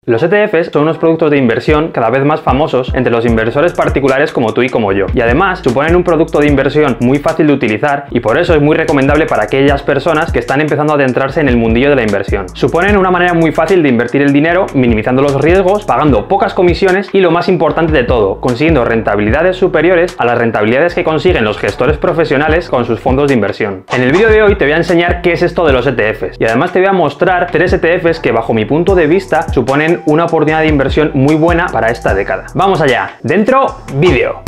Los ETFs son unos productos de inversión cada vez más famosos entre los inversores particulares como tú y como yo, y además suponen un producto de inversión muy fácil de utilizar y por eso es muy recomendable para aquellas personas que están empezando a adentrarse en el mundillo de la inversión. Suponen una manera muy fácil de invertir el dinero, minimizando los riesgos, pagando pocas comisiones y lo más importante de todo, consiguiendo rentabilidades superiores a las rentabilidades que consiguen los gestores profesionales con sus fondos de inversión. En el vídeo de hoy te voy a enseñar qué es esto de los ETFs y además te voy a mostrar 3 ETFs que bajo mi punto de vista suponen una oportunidad de inversión muy buena para esta década. ¡Vamos allá! ¡Dentro vídeo!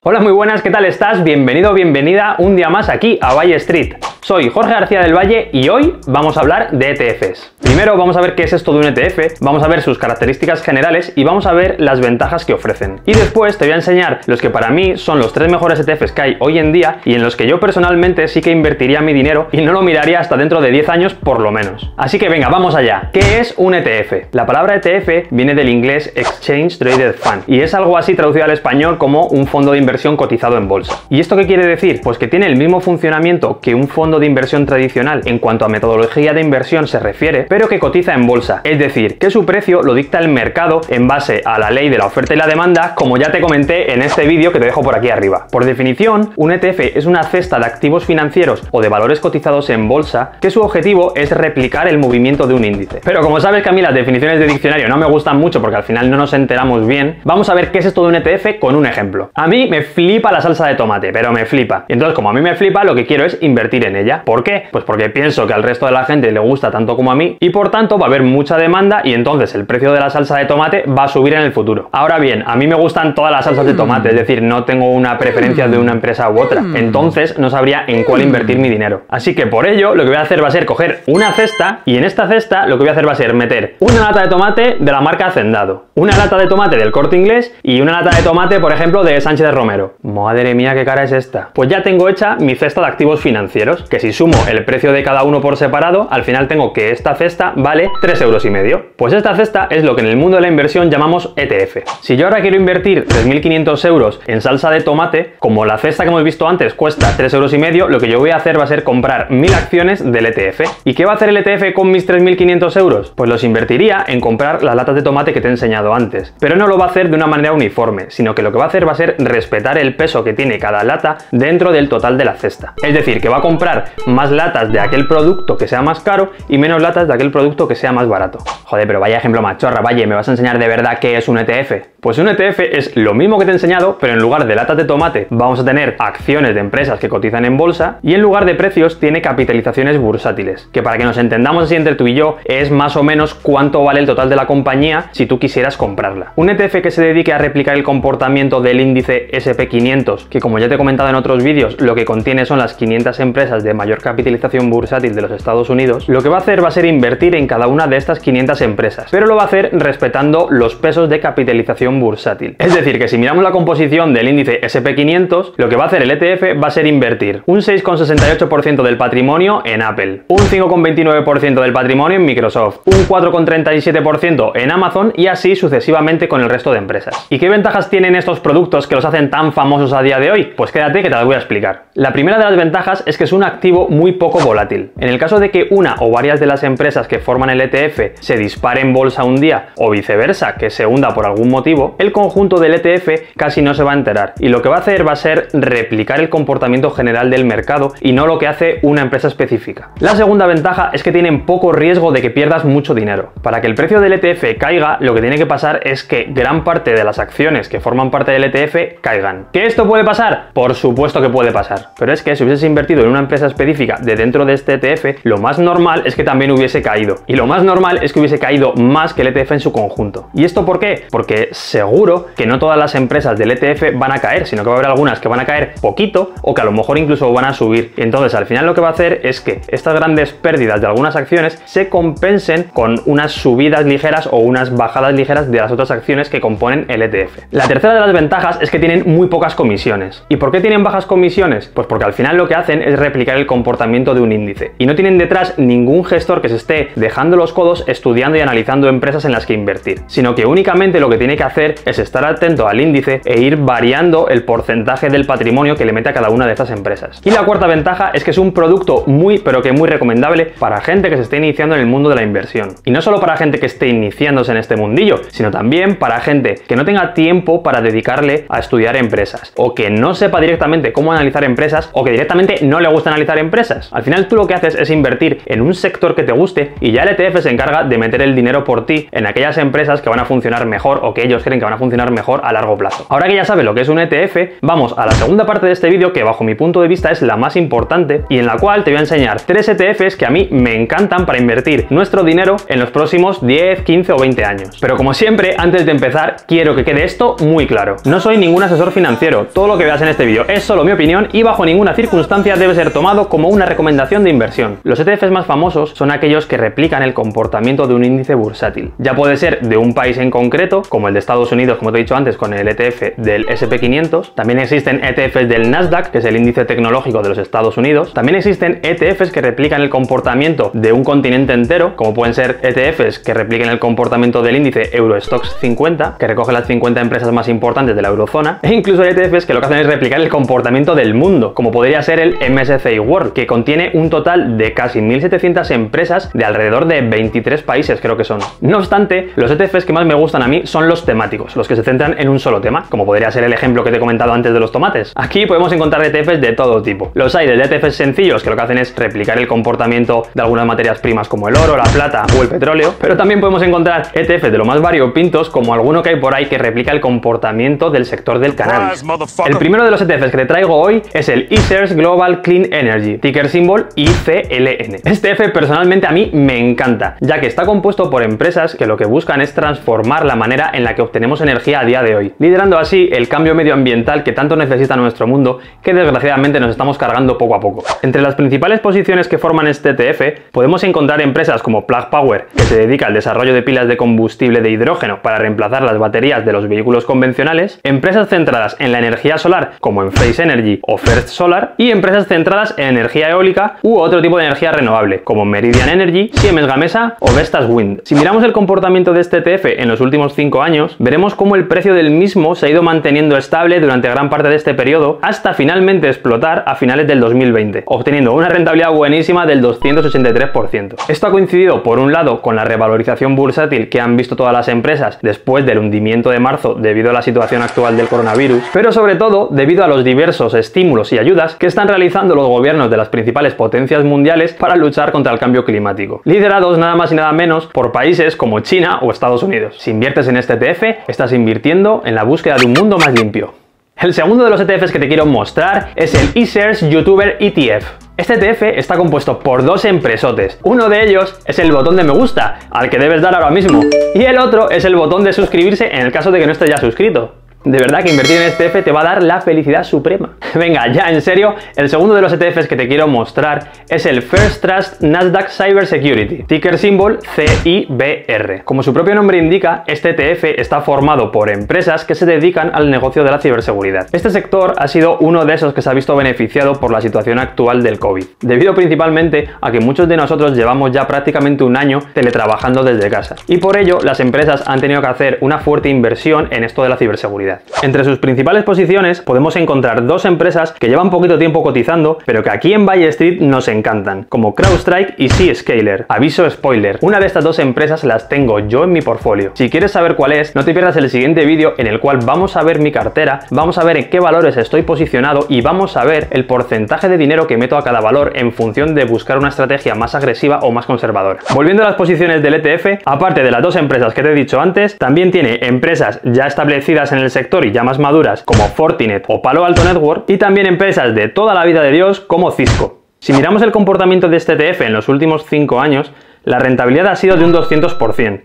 Hola, muy buenas, ¿qué tal estás? Bienvenido o bienvenida un día más aquí a Valle Street. Soy Jorge García del Valle y hoy vamos a hablar de ETFs. Primero vamos a ver qué es esto de un ETF, vamos a ver sus características generales y vamos a ver las ventajas que ofrecen. Y después te voy a enseñar los que para mí son los 3 mejores ETFs que hay hoy en día y en los que yo personalmente sí que invertiría mi dinero y no lo miraría hasta dentro de 10 años por lo menos. Así que venga, vamos allá. ¿Qué es un ETF? La palabra ETF viene del inglés Exchange Traded Fund y es algo así traducido al español como un fondo de inversión cotizado en bolsa. ¿Y esto qué quiere decir? Pues que tiene el mismo funcionamiento que un fondo de inversión tradicional en cuanto a metodología de inversión se refiere, pero que cotiza en bolsa, es decir, que su precio lo dicta el mercado en base a la ley de la oferta y la demanda, como ya te comenté en este vídeo que te dejo por aquí arriba. Por definición, un ETF es una cesta de activos financieros o de valores cotizados en bolsa que su objetivo es replicar el movimiento de un índice. Pero como sabes que a mí las definiciones de diccionario no me gustan mucho porque al final no nos enteramos bien, vamos a ver qué es esto de un ETF con un ejemplo. A mí me flipa la salsa de tomate, pero me flipa. Y entonces, como a mí me flipa, lo que quiero es invertir en ella. ¿Por qué? Pues porque pienso que al resto de la gente le gusta tanto como a mí y por tanto va a haber mucha demanda y entonces el precio de la salsa de tomate va a subir en el futuro. Ahora bien, a mí me gustan todas las salsas de tomate, es decir, no tengo una preferencia de una empresa u otra. Entonces no sabría en cuál invertir mi dinero. Así que por ello lo que voy a hacer va a ser coger una cesta y en esta cesta lo que voy a hacer va a ser meter una lata de tomate de la marca Hacendado, una lata de tomate del Corte Inglés y una lata de tomate, por ejemplo, de Sánchez Romero. Madre mía, qué cara es esta. Pues ya tengo hecha mi cesta de activos financieros, que si sumo el precio de cada uno por separado, al final tengo que esta cesta vale 3,5 €. Pues esta cesta es lo que en el mundo de la inversión llamamos ETF. Si yo ahora quiero invertir 3.500 € en salsa de tomate, como la cesta que hemos visto antes cuesta 3,5 €, lo que yo voy a hacer va a ser comprar 1000 acciones del ETF. ¿Y qué va a hacer el ETF con mis 3.500 €? Pues los invertiría en comprar las latas de tomate que te he enseñado antes. Pero no lo va a hacer de una manera uniforme, sino que lo que va a hacer va a ser respetar el peso que tiene cada lata dentro del total de la cesta. Es decir, que va a comprar más latas de aquel producto que sea más caro y menos latas de aquel producto que sea más barato. Joder, pero vaya ejemplo machorra, Valle, ¿me vas a enseñar de verdad qué es un ETF? Pues un ETF es lo mismo que te he enseñado, pero en lugar de latas de tomate vamos a tener acciones de empresas que cotizan en bolsa y en lugar de precios tiene capitalizaciones bursátiles, que para que nos entendamos así entre tú y yo es más o menos cuánto vale el total de la compañía si tú quisieras comprarla. Un ETF que se dedique a replicar el comportamiento del índice SP500, que como ya te he comentado en otros vídeos, lo que contiene son las 500 empresas de mayor capitalización bursátil de los Estados Unidos, lo que va a hacer va a ser invertir en cada una de estas 500 empresas, pero lo va a hacer respetando los pesos de capitalización bursátil. Es decir, que si miramos la composición del índice SP500, lo que va a hacer el ETF va a ser invertir un 6,68% del patrimonio en Apple, un 5,29% del patrimonio en Microsoft, un 4,37% en Amazon y así sucesivamente con el resto de empresas. ¿Y qué ventajas tienen estos productos que los hacen tan famosos a día de hoy? Pues quédate que te las voy a explicar. La primera de las ventajas es que es un activo muy poco volátil. En el caso de que una o varias de las empresas que forman el ETF se dispare en bolsa un día o viceversa, que se hunda por algún motivo, el conjunto del ETF casi no se va a enterar y lo que va a hacer va a ser replicar el comportamiento general del mercado y no lo que hace una empresa específica. La segunda ventaja es que tienen poco riesgo de que pierdas mucho dinero. Para que el precio del ETF caiga, lo que tiene que pasar es que gran parte de las acciones que forman parte del ETF caigan. ¿Que esto puede pasar? Por supuesto que puede pasar, pero es que si hubieses invertido en una empresa específica de dentro de este ETF, lo más normal es que también hubiese caído. Y lo más normal es que hubiese caído más que el ETF en su conjunto. ¿Y esto por qué? Porque seguro que no todas las empresas del ETF van a caer, sino que va a haber algunas que van a caer poquito o que a lo mejor incluso van a subir. Y entonces al final lo que va a hacer es que estas grandes pérdidas de algunas acciones se compensen con unas subidas ligeras o unas bajadas ligeras de las otras acciones que componen el ETF. La tercera de las ventajas es que tienen muy pocas comisiones. ¿Y por qué tienen bajas comisiones? Pues porque al final lo que hacen es replicar el comportamiento de un índice y no tienen detrás ningún gestor que se esté dejando los codos estudiando y analizando empresas en las que invertir, sino que únicamente lo que tiene que hacer es estar atento al índice e ir variando el porcentaje del patrimonio que le mete a cada una de estas empresas. Y la cuarta ventaja es que es un producto muy recomendable para gente que se esté iniciando en el mundo de la inversión. Y no solo para gente que esté iniciándose en este mundillo, sino también para gente que no tenga tiempo para dedicarle a estudiar empresas, o que no sepa directamente cómo analizar empresas, o que directamente no le gusta analizar empresas. Al final tú lo que haces es invertir en un sector que te guste y ya el ETF se encarga de meter el dinero por ti en aquellas empresas que van a funcionar mejor o que ellos creen que van a funcionar mejor a largo plazo. Ahora que ya sabes lo que es un ETF, vamos a la segunda parte de este vídeo, que bajo mi punto de vista es la más importante y en la cual te voy a enseñar 3 ETFs que a mí me encantan para invertir nuestro dinero en los próximos 10, 15 o 20 años. Pero como siempre, antes de empezar, quiero que quede esto muy claro. No soy ningún asesor financiero, todo lo que veas en este vídeo es solo mi opinión y bajo ninguna circunstancia debe ser tomado como una recomendación de inversión. Los ETFs más famosos son aquellos que replican el comportamiento de un índice bursátil. Ya puede ser de un país en concreto, como el de Estados Unidos, como te he dicho antes, con el ETF del S&P 500. También existen ETFs del Nasdaq, que es el índice tecnológico de los Estados Unidos. También existen ETFs que replican el comportamiento de un continente entero, como pueden ser ETFs que repliquen el comportamiento del índice Eurostoxx 50, que recoge las 50 empresas más importantes de la eurozona, e incluso ETFs que lo que hacen es replicar el comportamiento del mundo, como podría ser el MSCI World, que contiene un total de casi 1.700 empresas de alrededor de 23 países, creo que son. No obstante, los ETFs que más me gustan a mí son los temáticos, los que se centran en un solo tema, como podría ser el ejemplo que te he comentado antes de los tomates. Aquí podemos encontrar ETFs de todo tipo. Los hay de ETFs sencillos, que lo que hacen es replicar el comportamiento de algunas materias primas como el oro, la plata o el petróleo, pero también podemos encontrar ETFs de lo más variopintos, como alguno que hay por ahí que replica el comportamiento del sector del cannabis. El primero de los ETFs que te traigo hoy es el iShares Global Clean Energy, ticker symbol ICLN. Este ETF personalmente a mí me encanta, ya que está compuesto por empresas que lo que buscan es transformar la manera en la que obtenemos energía a día de hoy, liderando así el cambio medioambiental que tanto necesita nuestro mundo, que desgraciadamente nos estamos cargando poco a poco. Entre las principales posiciones que forman este ETF podemos encontrar empresas como Plug Power, que se dedica al desarrollo de pilas de combustible de hidrógeno para reemplazar las baterías de los vehículos convencionales, empresas centradas en la energía solar como Enphase Energy o First Solar, y empresas centradas en energía eólica u otro tipo de energía renovable como Meridian Energy, Siemens Gamesa o Vestas Wind. Si miramos el comportamiento de este ETF en los últimos 5 años, veremos cómo el precio del mismo se ha ido manteniendo estable durante gran parte de este periodo hasta finalmente explotar a finales del 2020, obteniendo una rentabilidad buenísima del 283%. Esto ha coincidido por un lado con la revalorización bursátil que han visto todas las empresas después del hundimiento de marzo debido a la situación actual del coronavirus, pero sobre todo debido a los diversos estímulos y ayudas que están realizando los gobiernos de las principales potencias mundiales para luchar contra el cambio climático, liderados nada más y nada menos por países como China o Estados Unidos. Si inviertes en este ETF, estás invirtiendo en la búsqueda de un mundo más limpio. El segundo de los ETFs que te quiero mostrar es el iShares YouTuber ETF. Este ETF está compuesto por 2 empresotes. Uno de ellos es el botón de me gusta, al que debes dar ahora mismo, y el otro es el botón de suscribirse en el caso de que no estés ya suscrito. De verdad que invertir en este ETF te va a dar la felicidad suprema. Venga, ya en serio, el segundo de los ETFs que te quiero mostrar es el First Trust Nasdaq Cyber Security, ticker symbol CIBR. Como su propio nombre indica, este ETF está formado por empresas que se dedican al negocio de la ciberseguridad. Este sector ha sido uno de esos que se ha visto beneficiado por la situación actual del COVID, debido principalmente a que muchos de nosotros llevamos ya prácticamente un año teletrabajando desde casa, y por ello las empresas han tenido que hacer una fuerte inversión en esto de la ciberseguridad. Entre sus principales posiciones podemos encontrar 2 empresas que llevan poquito tiempo cotizando, pero que aquí en Valle Street nos encantan, como CrowdStrike y Zscaler. Aviso spoiler, una de estas 2 empresas las tengo yo en mi portfolio. Si quieres saber cuál es, no te pierdas el siguiente vídeo en el cual vamos a ver mi cartera, vamos a ver en qué valores estoy posicionado y vamos a ver el porcentaje de dinero que meto a cada valor en función de buscar una estrategia más agresiva o más conservadora. Volviendo a las posiciones del ETF, aparte de las 2 empresas que te he dicho antes, también tiene empresas ya establecidas en el sector y ya más maduras como Fortinet o Palo Alto Network, y también empresas de toda la vida de Dios como Cisco. Si miramos el comportamiento de este ETF en los últimos 5 años, la rentabilidad ha sido de un 200%,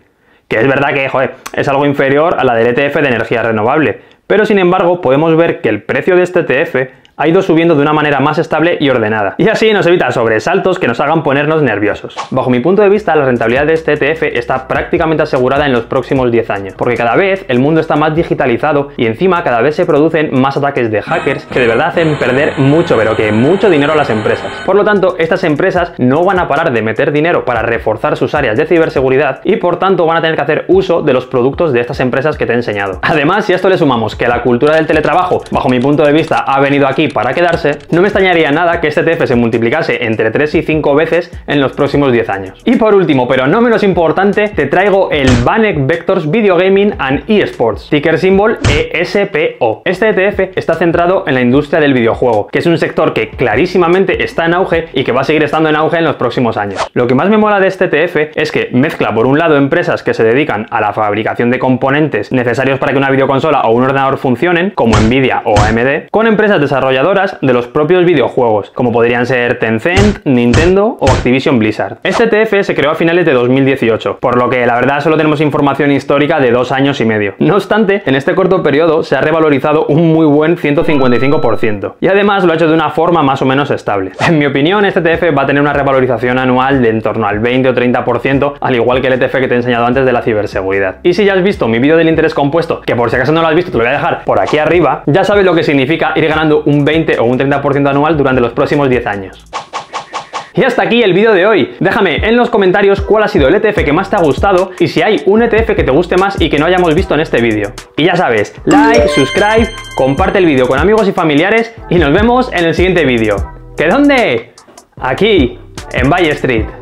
que es verdad que, joder, es algo inferior a la del ETF de energía renovable, pero sin embargo podemos ver que el precio de este ETF ha ido subiendo de una manera más estable y ordenada. Y así nos evita sobresaltos que nos hagan ponernos nerviosos. Bajo mi punto de vista, la rentabilidad de este ETF está prácticamente asegurada en los próximos 10 años, porque cada vez el mundo está más digitalizado y encima cada vez se producen más ataques de hackers que de verdad hacen perder mucho, pero que mucho dinero a las empresas. Por lo tanto, estas empresas no van a parar de meter dinero para reforzar sus áreas de ciberseguridad y por tanto van a tener que hacer uso de los productos de estas empresas que te he enseñado. Además, si a esto le sumamos que la cultura del teletrabajo, bajo mi punto de vista, ha venido aquí para quedarse, no me extrañaría nada que este ETF se multiplicase entre 3 y 5 veces en los próximos 10 años. Y por último, pero no menos importante, te traigo el Vanek Vectors Video Gaming and eSports, ticker symbol ESPO. Este ETF está centrado en la industria del videojuego, que es un sector que clarísimamente está en auge y que va a seguir estando en auge en los próximos años. Lo que más me mola de este ETF es que mezcla por un lado empresas que se dedican a la fabricación de componentes necesarios para que una videoconsola o un ordenador funcionen, como Nvidia o AMD, con empresas desarrolladoras de los propios videojuegos, como podrían ser Tencent, Nintendo o Activision Blizzard. Este ETF se creó a finales de 2018, por lo que la verdad solo tenemos información histórica de 2 años y medio. No obstante, en este corto periodo se ha revalorizado un muy buen 155%, y además lo ha hecho de una forma más o menos estable. En mi opinión, este ETF va a tener una revalorización anual de en torno al 20 o 30%, al igual que el ETF que te he enseñado antes de la ciberseguridad. Y si ya has visto mi vídeo del interés compuesto, que por si acaso no lo has visto te lo voy a dejar por aquí arriba, ya sabes lo que significa ir ganando un 20 o un 30% anual durante los próximos 10 años. Y hasta aquí el vídeo de hoy. Déjame en los comentarios cuál ha sido el ETF que más te ha gustado y si hay un ETF que te guste más y que no hayamos visto en este vídeo. Y ya sabes, like, subscribe, comparte el vídeo con amigos y familiares y nos vemos en el siguiente vídeo. ¿Que dónde? Aquí, en Valle Street.